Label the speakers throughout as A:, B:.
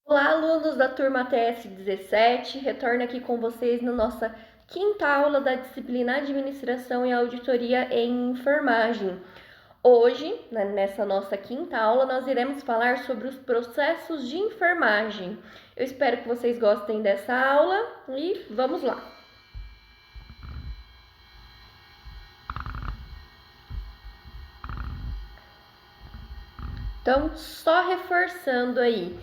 A: Olá, alunos da turma TS17, retorno aqui com vocês na nossa quinta aula da disciplina Administração e Auditoria em Enfermagem. Hoje, nessa nossa quinta aula, nós iremos falar sobre os processos de enfermagem. Eu espero que vocês gostem dessa aula e vamos lá. Então, só reforçando aí,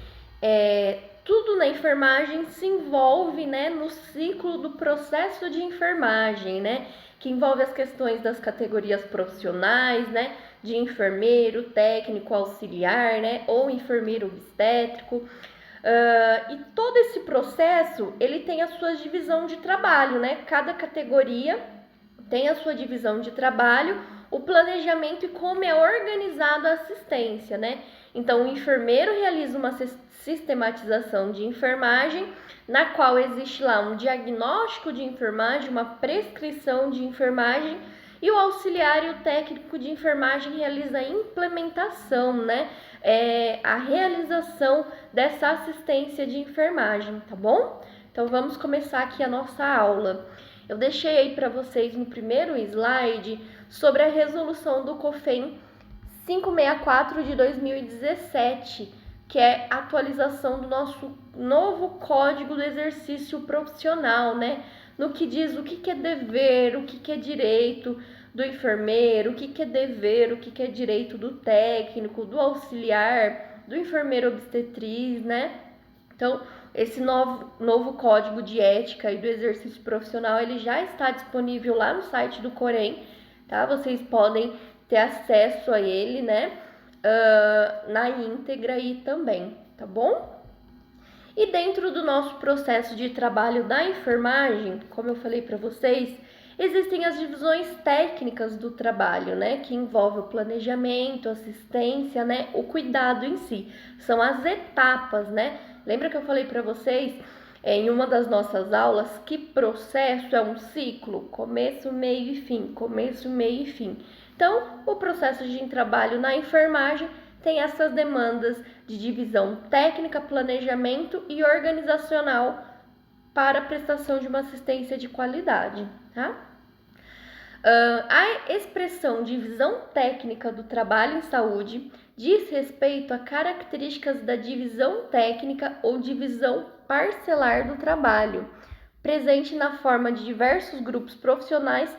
A: tudo na enfermagem se envolve, né, no ciclo do processo de enfermagem, né, que envolve as questões das categorias profissionais, né, de enfermeiro, técnico, auxiliar, né, ou enfermeiro obstétrico. E todo esse processo, ele tem a sua divisão de trabalho, né, cada categoria tem a sua divisão de trabalho, o planejamento e como é organizada a assistência, né? Então, o enfermeiro realiza uma sistematização de enfermagem, na qual existe lá um diagnóstico de enfermagem, uma prescrição de enfermagem, e o auxiliar e o técnico de enfermagem realiza a implementação, né? A realização dessa assistência de enfermagem, tá bom? Então, vamos começar aqui a nossa aula. Eu deixei aí para vocês no primeiro slide sobre a resolução do COFEM 564 de 2017, que é a atualização do nosso novo Código do Exercício Profissional, né? No que diz o que é dever, o que é direito do enfermeiro, o que é dever, o que é direito do técnico, do auxiliar, do enfermeiro obstetriz, né? Então, esse novo código de ética e do exercício profissional, ele já está disponível lá no site do Corém, tá? Vocês podem ter acesso a ele, né? Na íntegra aí também, tá bom? E dentro do nosso processo de trabalho da enfermagem, como eu falei para vocês, existem as divisões técnicas do trabalho, né, que envolve o planejamento, assistência, né, o cuidado em si. São as etapas, né? Lembra que eu falei para vocês em uma das nossas aulas que processo é um ciclo, começo, meio e fim, começo, meio e fim. Então, o processo de trabalho na enfermagem tem essas demandas de divisão técnica, planejamento e organizacional para a prestação de uma assistência de qualidade, tá? A expressão divisão técnica do trabalho em saúde diz respeito a características da divisão técnica ou divisão parcelar do trabalho, presente na forma de diversos grupos profissionais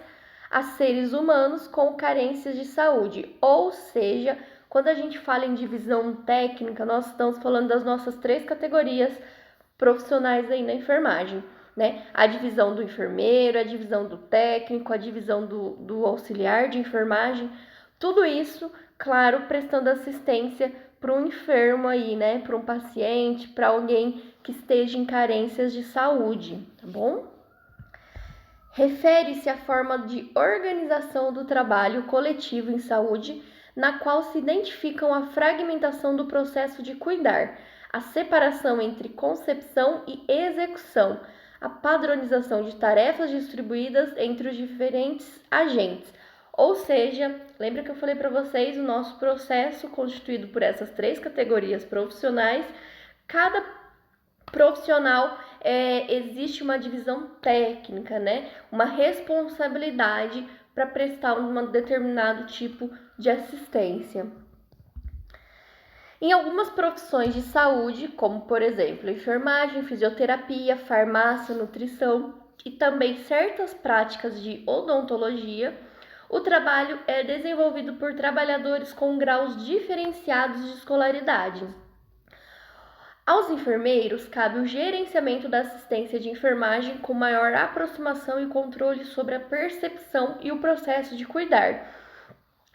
A: a seres humanos com carências de saúde. Ou seja, quando a gente fala em divisão técnica, nós estamos falando das nossas 3 categorias profissionais aí na enfermagem, né? A divisão do enfermeiro, a divisão do técnico, a divisão do auxiliar de enfermagem, tudo isso, claro, prestando assistência para um enfermo aí, né? Para um paciente, para alguém que esteja em carências de saúde, tá bom? Refere-se à forma de organização do trabalho coletivo em saúde, na qual se identificam a fragmentação do processo de cuidar, a separação entre concepção e execução, a padronização de tarefas distribuídas entre os diferentes agentes. Ou seja, lembra que eu falei para vocês o nosso processo constituído por essas 3 categorias profissionais, cada profissional existe uma divisão técnica, né? Uma responsabilidade para prestar um determinado tipo de assistência. Em algumas profissões de saúde, como por exemplo enfermagem, fisioterapia, farmácia, nutrição e também certas práticas de odontologia, o trabalho é desenvolvido por trabalhadores com graus diferenciados de escolaridade. Aos enfermeiros cabe o gerenciamento da assistência de enfermagem com maior aproximação e controle sobre a percepção e o processo de cuidar.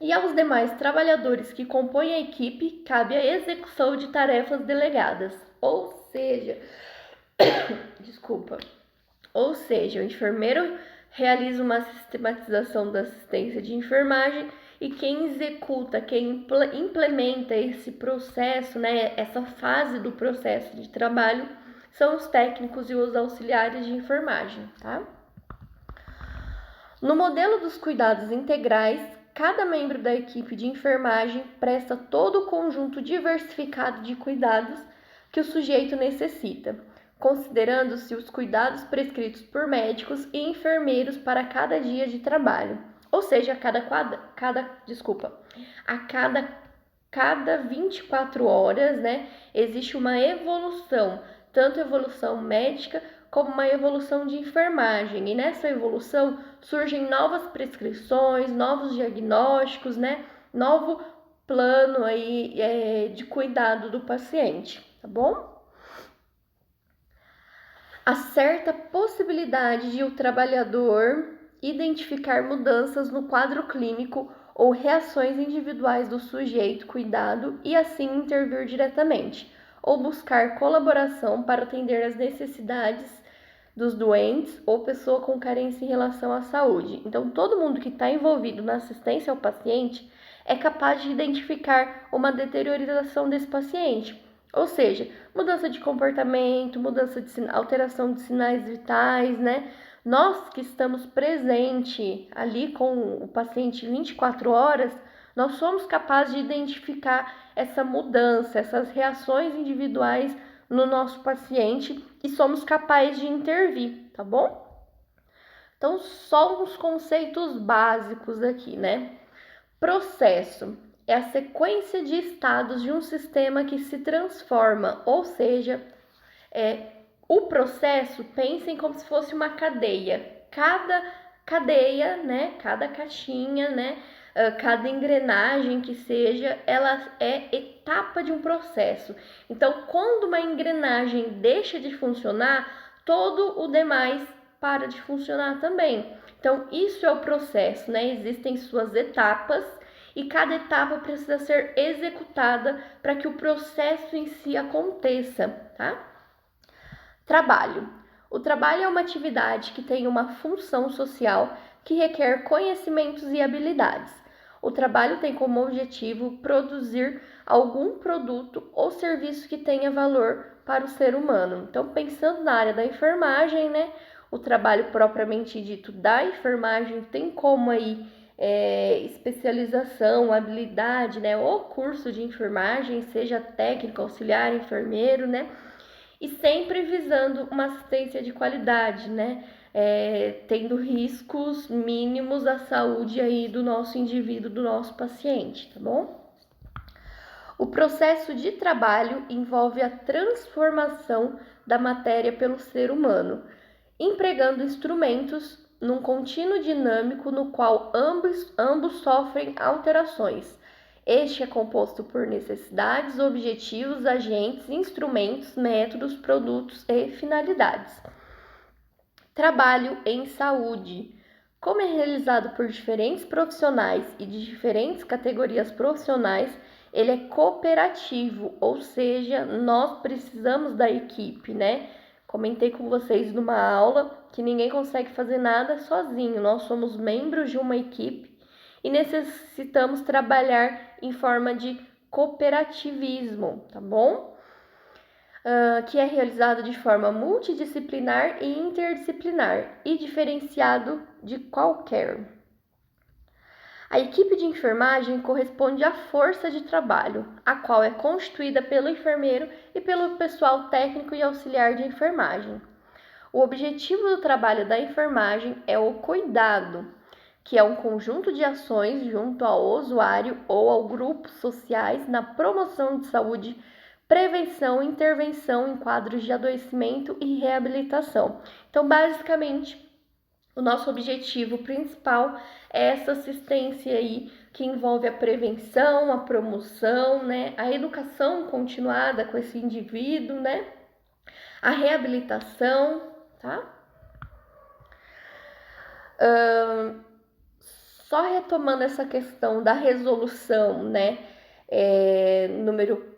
A: E aos demais trabalhadores que compõem a equipe, cabe a execução de tarefas delegadas. Ou seja, o enfermeiro realiza uma sistematização da assistência de enfermagem e quem executa, quem implementa esse processo, né, essa fase do processo de trabalho, são os técnicos e os auxiliares de enfermagem, tá? No modelo dos cuidados integrais, cada membro da equipe de enfermagem presta todo o conjunto diversificado de cuidados que o sujeito necessita, considerando-se os cuidados prescritos por médicos e enfermeiros para cada dia de trabalho. Ou seja, a cada 24 horas, né, existe uma evolução, tanto evolução médica como uma evolução de enfermagem. E nessa evolução surgem novas prescrições, novos diagnósticos, né, novo plano aí de cuidado do paciente, tá bom? Há certa possibilidade de o trabalhador identificar mudanças no quadro clínico ou reações individuais do sujeito cuidado e assim intervir diretamente, ou buscar colaboração para atender às necessidades dos doentes ou pessoa com carência em relação à saúde. Então, todo mundo que está envolvido na assistência ao paciente é capaz de identificar uma deterioração desse paciente. Ou seja, mudança de comportamento, alteração de sinais vitais, né? Nós que estamos presentes ali com o paciente 24 horas, nós somos capazes de identificar essa mudança, essas reações individuais no nosso paciente e somos capazes de intervir, tá bom? Então, só uns conceitos básicos aqui, né? Processo é a sequência de estados de um sistema que se transforma, ou seja, o processo, pensem como se fosse uma cadeia. Cada cadeia, né, cada caixinha, né, cada engrenagem que seja, ela é etapa de um processo. Então, quando uma engrenagem deixa de funcionar, todo o demais para de funcionar também. Então, isso é o processo, né? Existem suas etapas e cada etapa precisa ser executada para que o processo em si aconteça, tá? Trabalho. O trabalho é uma atividade que tem uma função social que requer conhecimentos e habilidades. O trabalho tem como objetivo produzir algum produto ou serviço que tenha valor para o ser humano. Então, pensando na área da enfermagem, né? O trabalho propriamente dito da enfermagem tem como aí especialização, habilidade, né? O curso de enfermagem, seja técnico, auxiliar, enfermeiro, né? E sempre visando uma assistência de qualidade, né? Tendo riscos mínimos à saúde aí do nosso indivíduo, do nosso paciente, tá bom? O processo de trabalho envolve a transformação da matéria pelo ser humano, empregando instrumentos num contínuo dinâmico no qual ambos sofrem alterações. Este é composto por necessidades, objetivos, agentes, instrumentos, métodos, produtos e finalidades. Trabalho em saúde. Como é realizado por diferentes profissionais e de diferentes categorias profissionais, ele é cooperativo, ou seja, nós precisamos da equipe, né? Comentei com vocês numa aula que ninguém consegue fazer nada sozinho, nós somos membros de uma equipe e necessitamos trabalhar em forma de cooperativismo, tá bom? Que é realizado de forma multidisciplinar e interdisciplinar e diferenciado de qualquer. A equipe de enfermagem corresponde à força de trabalho, a qual é constituída pelo enfermeiro e pelo pessoal técnico e auxiliar de enfermagem. O objetivo do trabalho da enfermagem é o cuidado, que é um conjunto de ações junto ao usuário ou ao grupos sociais na promoção de saúde, prevenção e intervenção em quadros de adoecimento e reabilitação. Então, basicamente, o nosso objetivo principal é essa assistência aí que envolve a prevenção, a promoção, né, a educação continuada com esse indivíduo, né, a reabilitação, tá? Só retomando essa questão da resolução, né, número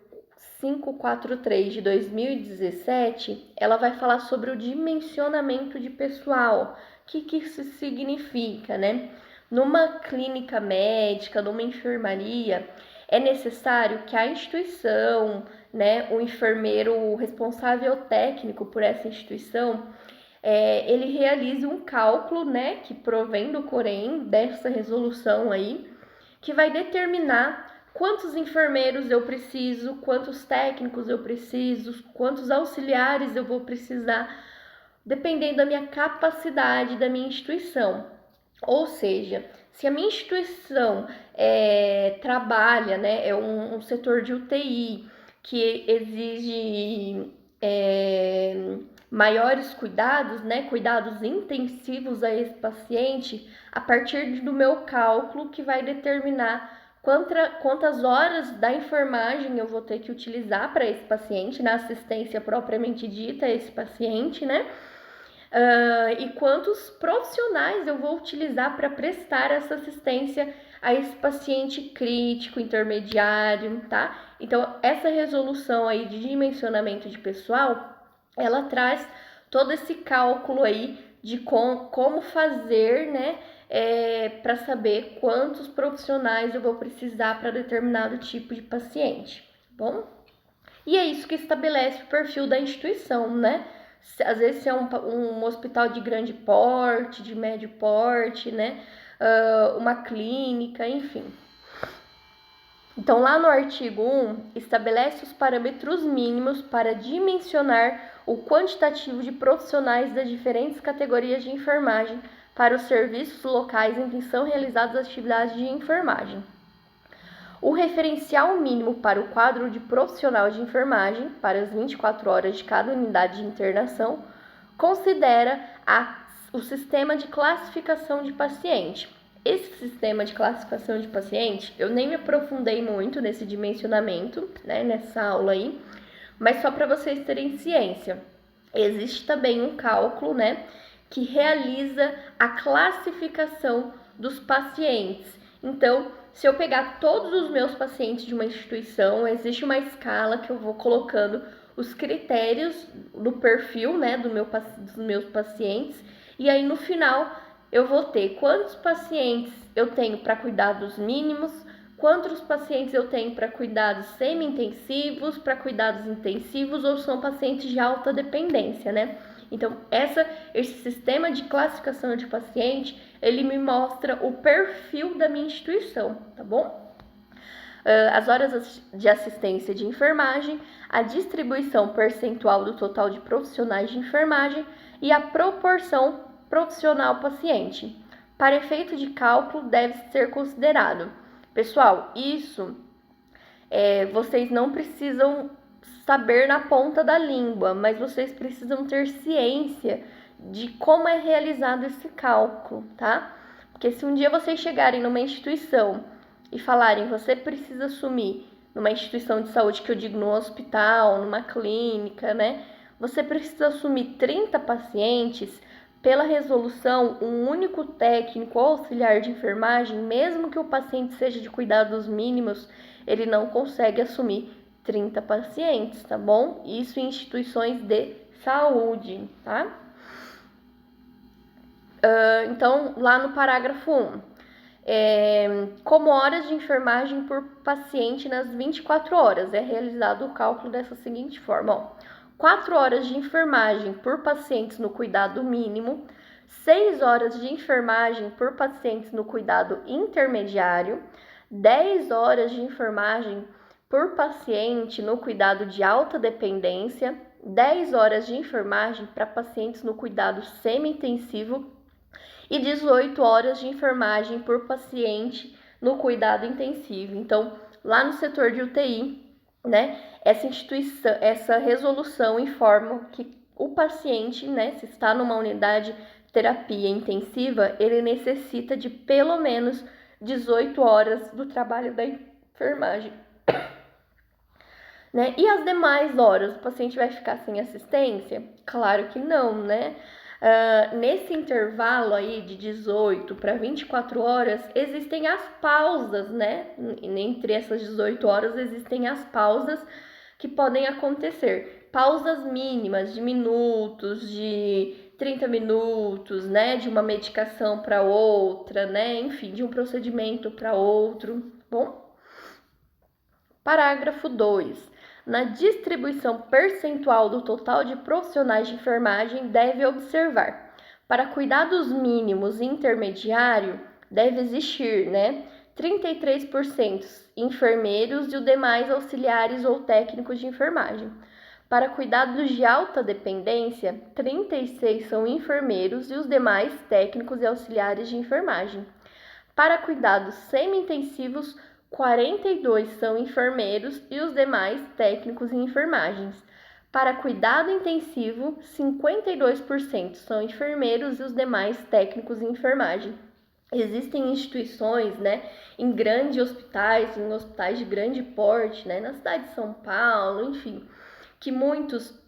A: 543 de 2017, ela vai falar sobre o dimensionamento de pessoal. O que isso significa, né? Numa clínica médica, numa enfermaria, é necessário que a instituição, né, o enfermeiro, o responsável técnico por essa instituição, ele realize um cálculo, né, que provém do Corém, dessa resolução aí, que vai determinar quantos enfermeiros eu preciso, quantos técnicos eu preciso, quantos auxiliares eu vou precisar, dependendo da minha capacidade da minha instituição. Ou seja, se a minha instituição trabalha, né, é um setor de UTI que exige maiores cuidados, né, cuidados intensivos a esse paciente, a partir do meu cálculo que vai determinar quantas horas da enfermagem eu vou ter que utilizar para esse paciente, na assistência propriamente dita a esse paciente, né? E quantos profissionais eu vou utilizar para prestar essa assistência a esse paciente crítico, intermediário, tá? Então, essa resolução aí de dimensionamento de pessoal, ela traz todo esse cálculo aí de como fazer, né, para saber quantos profissionais eu vou precisar para determinado tipo de paciente, tá bom? E é isso que estabelece o perfil da instituição, né? Às vezes é um hospital de grande porte, de médio porte, né? Uma clínica, enfim. Então, lá no artigo 1, estabelece os parâmetros mínimos para dimensionar o quantitativo de profissionais das diferentes categorias de enfermagem para os serviços locais em que são realizadas as atividades de enfermagem. O referencial mínimo para o quadro de profissional de enfermagem, para as 24 horas de cada unidade de internação, considera o sistema de classificação de paciente. Esse sistema de classificação de paciente, eu nem me aprofundei muito nesse dimensionamento, né, nessa aula aí, mas só para vocês terem ciência. Existe também um cálculo, né, que realiza a classificação dos pacientes. Então, se eu pegar todos os meus pacientes de uma instituição, existe uma escala que eu vou colocando os critérios do perfil, né, dos meus pacientes, e aí no final eu vou ter quantos pacientes eu tenho para cuidados mínimos, quantos pacientes eu tenho para cuidados semi-intensivos, para cuidados intensivos, ou são pacientes de alta dependência, né? Então, esse sistema de classificação de paciente, ele me mostra o perfil da minha instituição, tá bom? As horas de assistência de enfermagem, a distribuição percentual do total de profissionais de enfermagem e a proporção profissional-paciente. Para efeito de cálculo, deve ser considerado. Pessoal, isso vocês não precisam saber na ponta da língua, mas vocês precisam ter ciência de como é realizado esse cálculo, tá? Porque se um dia vocês chegarem numa instituição e falarem, você precisa assumir numa instituição de saúde, que eu digo no hospital, numa clínica, né? Você precisa assumir 30 pacientes, pela resolução, um único técnico ou auxiliar de enfermagem, mesmo que o paciente seja de cuidados mínimos, ele não consegue assumir 30 pacientes, tá bom? Isso em instituições de saúde, tá? Então, lá no parágrafo 1, como horas de enfermagem por paciente nas 24 horas, é realizado o cálculo dessa seguinte forma, ó. 4 horas de enfermagem por pacientes no cuidado mínimo, 6 horas de enfermagem por pacientes no cuidado intermediário, 10 horas de enfermagem por paciente no cuidado de alta dependência, 10 horas de enfermagem para pacientes no cuidado semi-intensivo e 18 horas de enfermagem por paciente no cuidado intensivo. Então, lá no setor de UTI, né, essa resolução informa que o paciente, né, se está numa unidade de terapia intensiva, ele necessita de pelo menos 18 horas do trabalho da enfermagem. Né? E as demais horas, o paciente vai ficar sem assistência? Claro que não, né? Nesse intervalo aí de 18 para 24 horas, existem as pausas, né? Entre essas 18 horas existem as pausas que podem acontecer. Pausas mínimas de minutos, de 30 minutos, né? De uma medicação para outra, né? Enfim, de um procedimento para outro. Bom, parágrafo 2. Na distribuição percentual do total de profissionais de enfermagem, deve observar. Para cuidados mínimos e intermediário, deve existir, né, 33% enfermeiros e os demais auxiliares ou técnicos de enfermagem. Para cuidados de alta dependência, 36% são enfermeiros e os demais técnicos e auxiliares de enfermagem. Para cuidados semi-intensivos, 42% são enfermeiros e os demais técnicos em enfermagens. Para cuidado intensivo, 52% são enfermeiros e os demais técnicos em enfermagem. Existem instituições, né, em grandes hospitais, em hospitais de grande porte, né, na cidade de São Paulo, enfim, que muitos,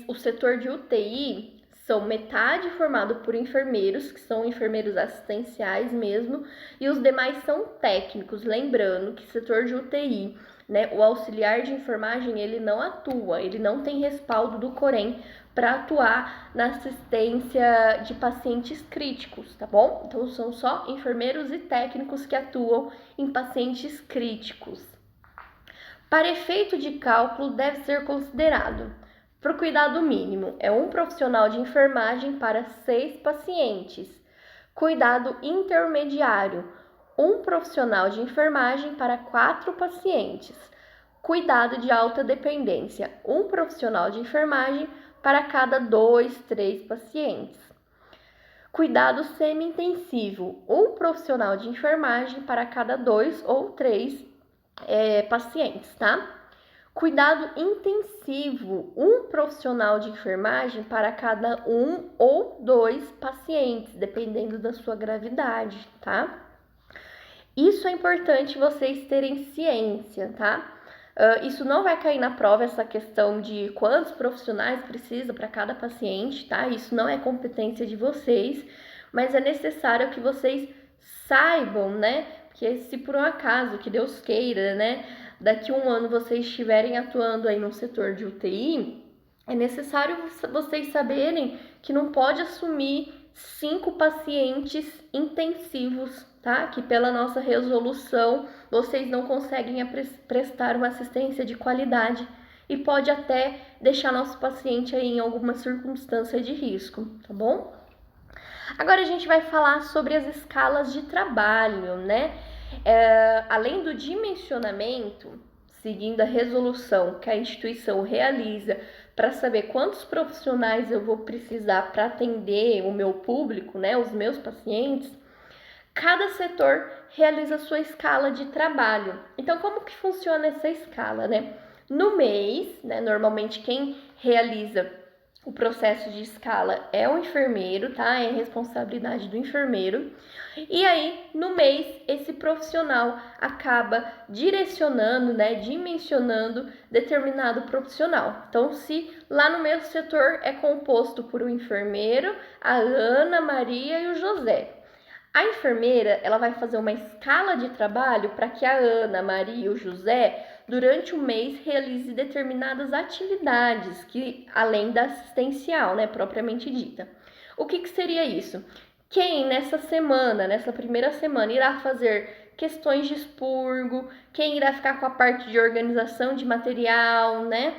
A: o setor de UTI são metade formado por enfermeiros, que são enfermeiros assistenciais mesmo, e os demais são técnicos. Lembrando que setor de UTI, né, o auxiliar de enfermagem, ele não atua, ele não tem respaldo do Corém para atuar na assistência de pacientes críticos, tá bom? Então são só enfermeiros e técnicos que atuam em pacientes críticos. Para efeito de cálculo, deve ser considerado: para o cuidado mínimo, é um profissional de enfermagem para 6 pacientes. Cuidado intermediário, um profissional de enfermagem para 4 pacientes. Cuidado de alta dependência, um profissional de enfermagem para cada 2, 3 pacientes. Cuidado semi-intensivo, um profissional de enfermagem para cada 2 ou 3 pacientes, tá? Cuidado intensivo, um profissional de enfermagem para cada 1 ou 2 pacientes, dependendo da sua gravidade, tá? Isso é importante vocês terem ciência, tá? Isso não vai cair na prova, essa questão de quantos profissionais precisa para cada paciente, tá? Isso não é competência de vocês, mas é necessário que vocês saibam, né? Que se por um acaso, que Deus queira, né, daqui a um ano vocês estiverem atuando aí no setor de UTI, é necessário vocês saberem que não pode assumir 5 pacientes intensivos, tá? Que pela nossa resolução vocês não conseguem prestar uma assistência de qualidade e pode até deixar nosso paciente aí em alguma circunstância de risco, tá bom? Agora a gente vai falar sobre as escalas de trabalho, né? Além do dimensionamento, seguindo a resolução que a instituição realiza para saber quantos profissionais eu vou precisar para atender o meu público, né, os meus pacientes, cada setor realiza a sua escala de trabalho. Então, como que funciona essa escala, né? No mês, né, normalmente quem realiza o processo de escala é o enfermeiro, tá? É responsabilidade do enfermeiro. E aí, no mês, esse profissional acaba direcionando, né, dimensionando determinado profissional. Então, se lá no meu setor é composto por um enfermeiro, a Ana, Maria e o José. A enfermeira, ela vai fazer uma escala de trabalho para que a Ana, a Maria e o José, durante o mês, realize determinadas atividades, que além da assistencial, né, propriamente dita. O que seria isso? Quem nessa primeira semana, irá fazer questões de expurgo, quem irá ficar com a parte de organização de material, né?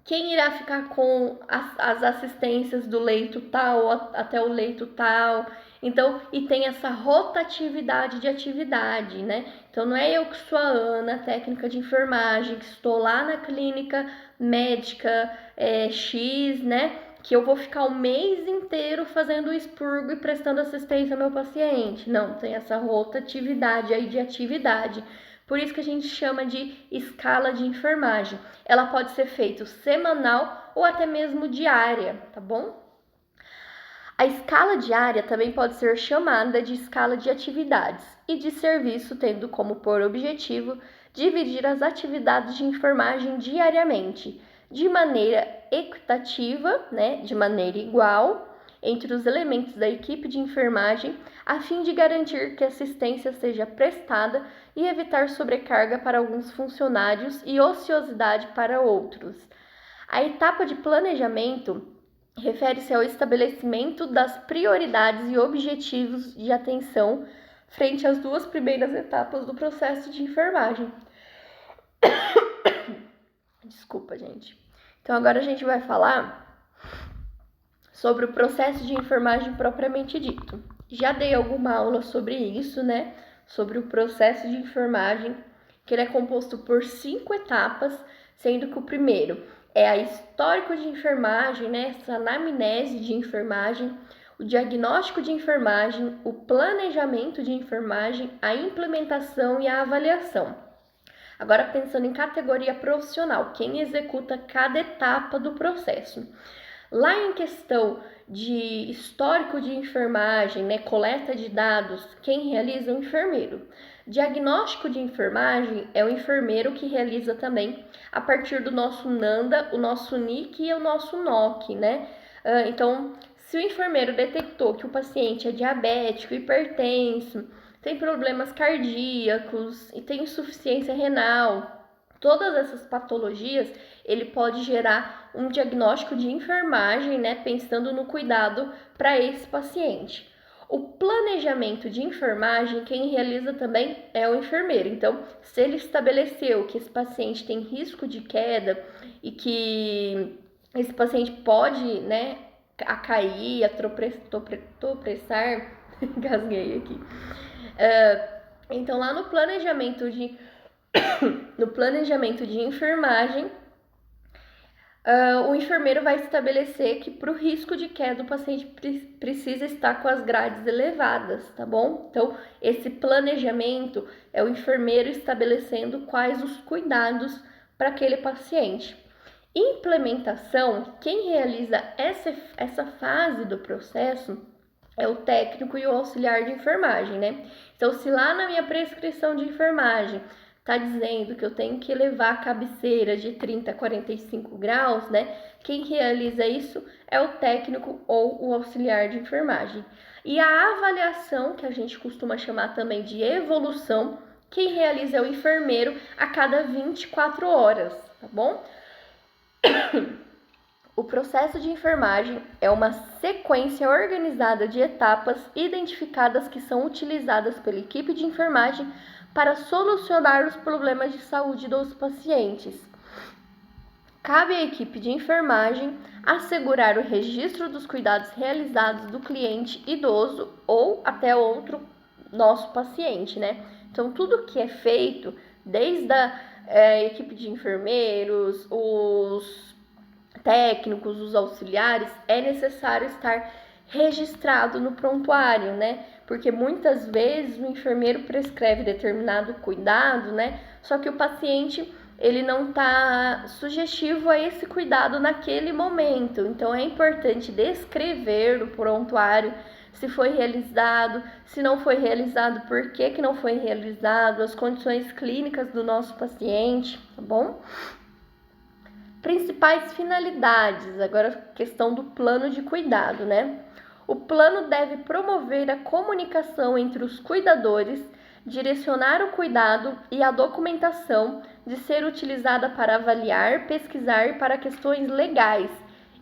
A: Quem irá ficar com as assistências do leito tal até o leito tal. Então, e tem essa rotatividade de atividade, né? Então, não é eu que sou a Ana, técnica de enfermagem, que estou lá na clínica médica X, né? Que eu vou ficar o mês inteiro fazendo o expurgo e prestando assistência ao meu paciente. Não, tem essa rotatividade aí de atividade. Por isso que a gente chama de escala de enfermagem. Ela pode ser feita semanal ou até mesmo diária, tá bom? A escala diária também pode ser chamada de escala de atividades e de serviço, tendo como por objetivo dividir as atividades de enfermagem diariamente, de maneira equitativa, né, de maneira igual, entre os elementos da equipe de enfermagem, a fim de garantir que a assistência seja prestada e evitar sobrecarga para alguns funcionários e ociosidade para outros. A etapa de planejamento refere-se ao estabelecimento das prioridades e objetivos de atenção frente às 2 primeiras etapas do processo de enfermagem. Desculpa, gente. Então, agora a gente vai falar sobre o processo de enfermagem propriamente dito. Já dei alguma aula sobre isso, né? Sobre o processo de enfermagem, que ele é composto por 5 etapas, sendo que o primeiro é a histórico de enfermagem, né? Essa anamnese de enfermagem, o diagnóstico de enfermagem, o planejamento de enfermagem, a implementação e a avaliação. Agora, pensando em categoria profissional, quem executa cada etapa do processo. Lá em questão de histórico de enfermagem, né, coleta de dados, quem realiza é o enfermeiro. Diagnóstico de enfermagem é o enfermeiro que realiza também a partir do nosso NANDA, o nosso NIC e o nosso NOC, né? Então, se o enfermeiro detectou que o paciente é diabético, hipertenso, tem problemas cardíacos e tem insuficiência renal, todas essas patologias, ele pode gerar um diagnóstico de enfermagem, né, pensando no cuidado para esse paciente. O planejamento de enfermagem, quem realiza também é o enfermeiro. Então, se ele estabeleceu que esse paciente tem risco de queda e que esse paciente pode, né, a cair, a tropeçar, gasguei aqui. Então, lá no planejamento de enfermagem, o enfermeiro vai estabelecer que para o risco de queda o paciente precisa estar com as grades elevadas, tá bom? Então, esse planejamento é o enfermeiro estabelecendo quais os cuidados para aquele paciente. Implementação, quem realiza essa fase do processo é o técnico e o auxiliar de enfermagem, né? Então, se lá na minha prescrição de enfermagem tá dizendo que eu tenho que levar a cabeceira de 30 a 45 graus, né? Quem realiza isso é o técnico ou o auxiliar de enfermagem. E a avaliação, que a gente costuma chamar também de evolução, quem realiza é o enfermeiro a cada 24 horas, tá bom? O processo de enfermagem é uma sequência organizada de etapas identificadas que são utilizadas pela equipe de enfermagem para solucionar os problemas de saúde dos pacientes. Cabe à equipe de enfermagem assegurar o registro dos cuidados realizados do cliente idoso ou até outro nosso paciente, né? Então, tudo que é feito, desde a equipe de enfermeiros, os técnicos, os auxiliares, é necessário estar registrado no prontuário, né? Porque muitas vezes o enfermeiro prescreve determinado cuidado, né? Só que o paciente, ele não está sugestivo a esse cuidado naquele momento. Então, é importante descrever no prontuário se foi realizado, se não foi realizado, por que não foi realizado, as condições clínicas do nosso paciente, tá bom? Principais finalidades, agora questão do plano de cuidado, né? O plano deve promover a comunicação entre os cuidadores, direcionar o cuidado e a documentação de ser utilizada para avaliar, pesquisar para questões legais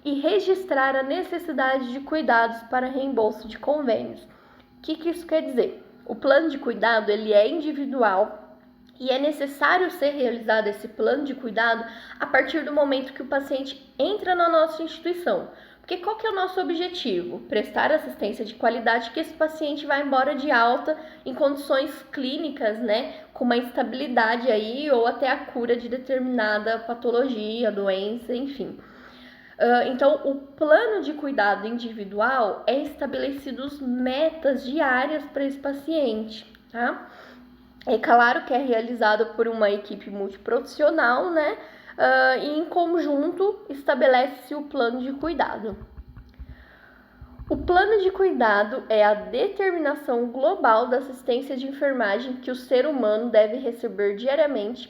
A: e registrar a necessidade de cuidados para reembolso de convênios. O que isso quer dizer? O plano de cuidado ele é individual e é necessário ser realizado esse plano de cuidado a partir do momento que o paciente entra na nossa instituição. Porque qual que é o nosso objetivo? Prestar assistência de qualidade que esse paciente vai embora de alta em condições clínicas, né? Com uma estabilidade aí ou até a cura de determinada patologia, doença, enfim. Então, o plano de cuidado individual é estabelecidos metas diárias para esse paciente, tá? É claro que é realizado por uma equipe multiprofissional, né? E em conjunto estabelece-se o plano de cuidado. O plano de cuidado é a determinação global da assistência de enfermagem que o ser humano deve receber diante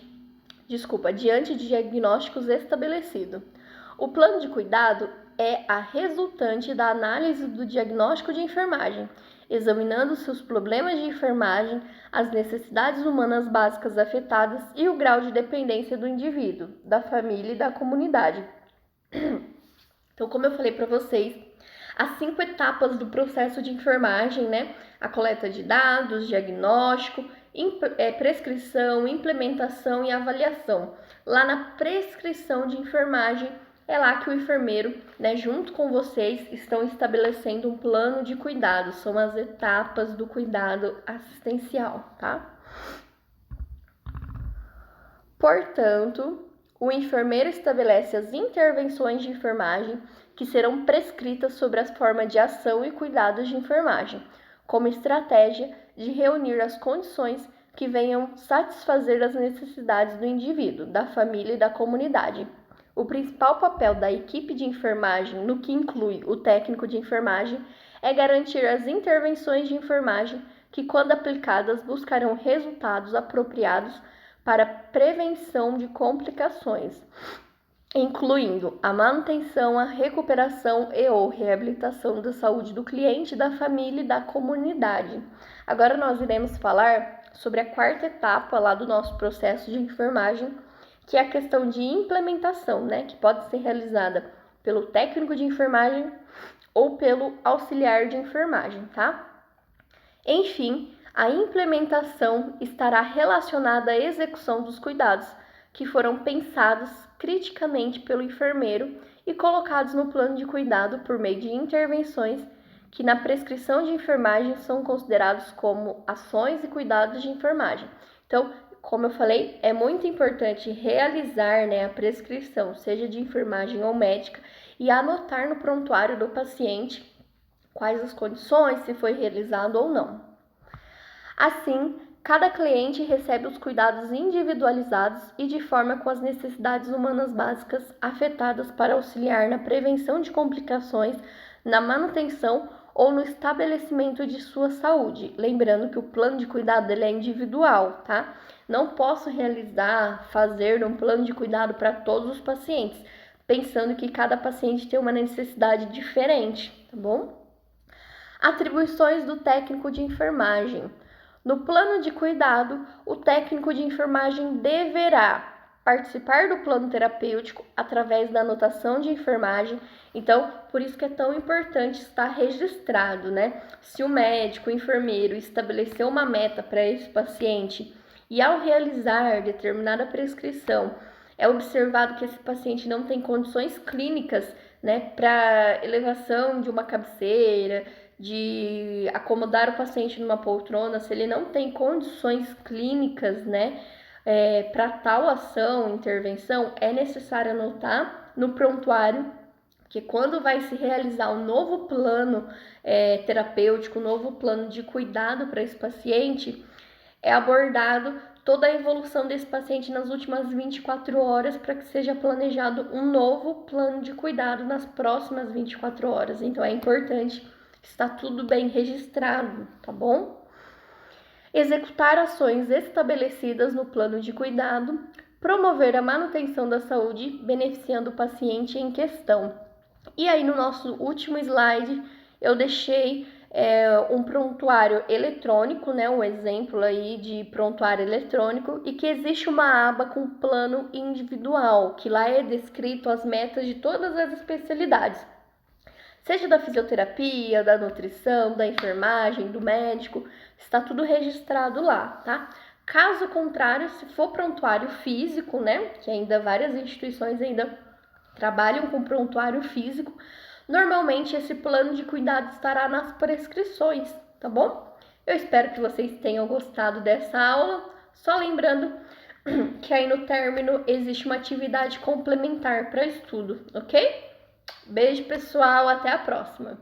A: de diagnósticos estabelecidos. O plano de cuidado é a resultante da análise do diagnóstico de enfermagem, examinando seus problemas de enfermagem, as necessidades humanas básicas afetadas e o grau de dependência do indivíduo, da família e da comunidade. Então, como eu falei para vocês, as 5 etapas do processo de enfermagem, né? A coleta de dados, diagnóstico, prescrição, implementação e avaliação. Lá na prescrição de enfermagem, é lá que o enfermeiro, né, junto com vocês, estão estabelecendo um plano de cuidado. São as etapas do cuidado assistencial, tá? Portanto, o enfermeiro estabelece as intervenções de enfermagem que serão prescritas sobre as formas de ação e cuidados de enfermagem, como estratégia de reunir as condições que venham satisfazer as necessidades do indivíduo, da família e da comunidade. O principal papel da equipe de enfermagem, no que inclui o técnico de enfermagem, é garantir as intervenções de enfermagem que, quando aplicadas, buscarão resultados apropriados para a prevenção de complicações, incluindo a manutenção, a recuperação e ou reabilitação da saúde do cliente, da família e da comunidade. Agora nós iremos falar sobre a quarta etapa lá do nosso processo de enfermagem, que é a questão de implementação, né, que pode ser realizada pelo técnico de enfermagem ou pelo auxiliar de enfermagem, tá? Enfim, a implementação estará relacionada à execução dos cuidados que foram pensados criticamente pelo enfermeiro e colocados no plano de cuidado por meio de intervenções que na prescrição de enfermagem são considerados como ações e cuidados de enfermagem. Então, como eu falei, é muito importante realizar, né, a prescrição, seja de enfermagem ou médica, e anotar no prontuário do paciente quais as condições, se foi realizado ou não. Assim, cada cliente recebe os cuidados individualizados e de forma com as necessidades humanas básicas afetadas para auxiliar na prevenção de complicações, na manutenção ou no estabelecimento de sua saúde. Lembrando que o plano de cuidado dele é individual, tá? Não posso fazer um plano de cuidado para todos os pacientes, pensando que cada paciente tem uma necessidade diferente, tá bom? Atribuições do técnico de enfermagem. No plano de cuidado, o técnico de enfermagem deverá participar do plano terapêutico através da anotação de enfermagem. Então, por isso que é tão importante estar registrado, né? Se o médico, o enfermeiro estabeleceu uma meta para esse paciente e ao realizar determinada prescrição, é observado que esse paciente não tem condições clínicas, né, para elevação de uma cabeceira, de acomodar o paciente numa poltrona, se ele não tem condições clínicas, né, para tal ação, intervenção, é necessário anotar no prontuário que quando vai se realizar um novo plano terapêutico, um novo plano de cuidado para esse paciente, é abordado toda a evolução desse paciente nas últimas 24 horas para que seja planejado um novo plano de cuidado nas próximas 24 horas. Então, é importante está tudo bem registrado, tá bom? Executar ações estabelecidas no plano de cuidado, promover a manutenção da saúde, beneficiando o paciente em questão. E aí, no nosso último slide, eu deixei um prontuário eletrônico, né? Um exemplo aí de prontuário eletrônico, e que existe uma aba com plano individual, que lá é descrito as metas de todas as especialidades. Seja da fisioterapia, da nutrição, da enfermagem, do médico, está tudo registrado lá, tá? Caso contrário, se for prontuário físico, né, que ainda várias instituições ainda trabalham com prontuário físico, normalmente esse plano de cuidado estará nas prescrições, tá bom? Eu espero que vocês tenham gostado dessa aula, só lembrando que aí no término existe uma atividade complementar para estudo, ok? Beijo, pessoal, até a próxima!